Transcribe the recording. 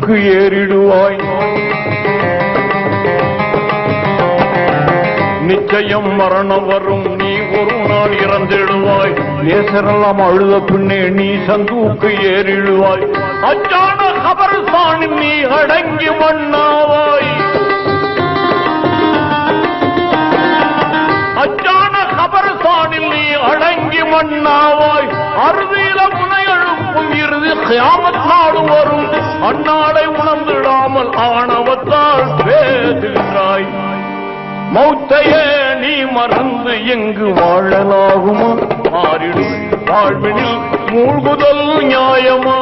சந்துக்கு ஏறிடுவாய். நிச்சயம் மரணம் வரும், நீ ஒரு நாள் இறந்திடுவாய். நேசரெல்லாம் அழுத பின்னே நீ சந்துக்கு ஏறிடுவாய். அச்சான கபர்ஸ்தானில் நீ அடங்கி மண்ணாவாய். அச்சான கபர்ஸ்தானில் நீ அடங்கி மண்ணாவாய். அறுதியில முனை எழுப்பும் இறுதி கியாமத் நாடு வரும். அந்நாளை உணர்ந்திடாமல் ஆணவத்தால் பேசுகிறாய். மௌத்தையே நீ மறந்து எங்கு வாழலாகுமா? மாறிடும் வாழ்வினில் மூழ்குதல் நியாயமா?